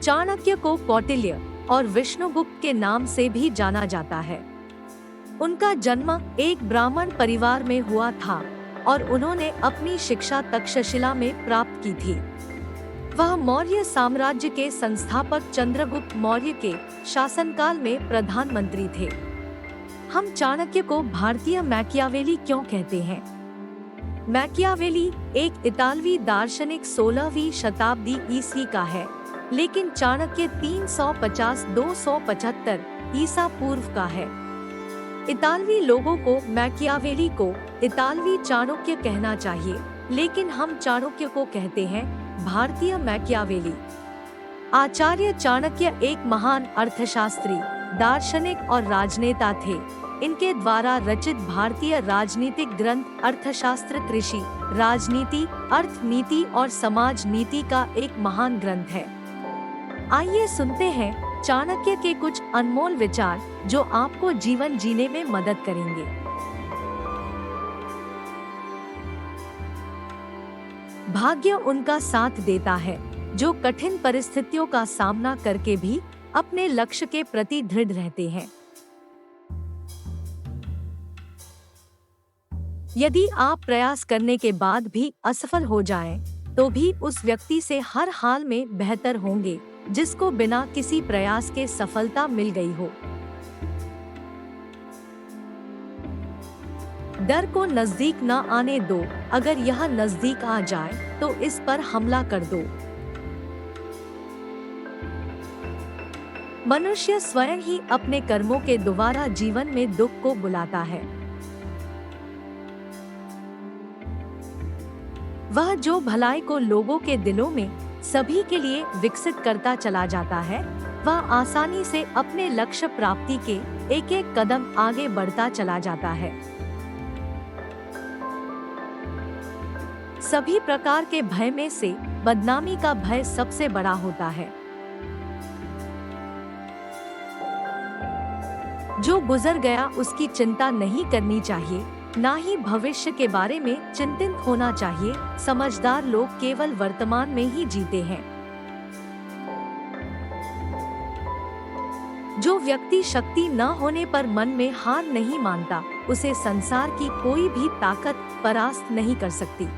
चाणक्य को कौटिल्य और विष्णुगुप्त के नाम से भी जाना जाता है। उनका जन्म एक ब्राह्मण परिवार में हुआ था और उन्होंने अपनी शिक्षा तक्षशिला में प्राप्त की थी। वह मौर्य साम्राज्य के संस्थापक चंद्रगुप्त मौर्य के शासनकाल में प्रधानमंत्री थे। हम चाणक्य को भारतीय मैकियावेली क्यों कहते हैं? मैकियावेली एक इतालवी दार्शनिक 16वीं शताब्दी ईस्वी का है, लेकिन चाणक्य 350-275 ईसा पूर्व का है। इतालवी लोगों को मैकियावेली को इतालवी चाणक्य कहना चाहिए, लेकिन हम चाणक्य को कहते हैं भारतीय मैकियावेली। आचार्य चाणक्य एक महान अर्थशास्त्री, दार्शनिक और राजनेता थे। इनके द्वारा रचित भारतीय राजनीतिक ग्रंथ अर्थशास्त्र कृषि, राजनीति, अर्थनीति और समाज नीति का एक महान ग्रंथ है। आइए सुनते हैं चाणक्य के कुछ अनमोल विचार जो आपको जीवन जीने में मदद करेंगे। भाग्य उनका साथ देता है जो कठिन परिस्थितियों का सामना करके भी अपने लक्ष्य के प्रति दृढ़ रहते हैं। यदि आप प्रयास करने के बाद भी असफल हो जाएं, तो भी उस व्यक्ति से हर हाल में बेहतर होंगे जिसको बिना किसी प्रयास के सफलता मिल गई हो। डर को नजदीक न आने दो, अगर यह नजदीक आ जाए तो इस पर हमला कर दो। मनुष्य स्वयं ही अपने कर्मों के द्वारा जीवन में दुख को बुलाता है। वह जो भलाई को लोगों के दिलों में सभी के लिए विकसित करता चला जाता है, वह आसानी से अपने लक्ष्य प्राप्ति के एक एक कदम आगे बढ़ता चला जाता है। सभी प्रकार के भय में से बदनामी का भय सबसे बड़ा होता है। जो गुजर गया उसकी चिंता नहीं करनी चाहिए, ना ही भविष्य के बारे में चिंतित होना चाहिए। समझदार लोग केवल वर्तमान में ही जीते हैं। जो व्यक्ति शक्ति न होने पर मन में हार नहीं मानता, उसे संसार की कोई भी ताकत परास्त नहीं कर सकती।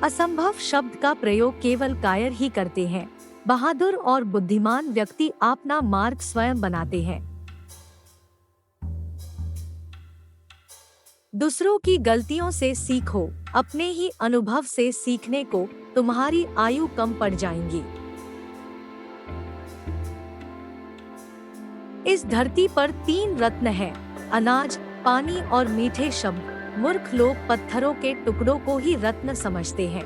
असंभव शब्द का प्रयोग केवल कायर ही करते हैं। बहादुर और बुद्धिमान व्यक्ति अपना मार्ग स्वयं बनाते हैं। दूसरों की गलतियों से सीखो, अपने ही अनुभव से सीखने को तुम्हारी आयु कम पड़ जाएंगी। इस धरती पर 3 रत्न हैं: अनाज, पानी और मीठे शब्द। मूर्ख लोग पत्थरों के टुकड़ों को ही रत्न समझते हैं।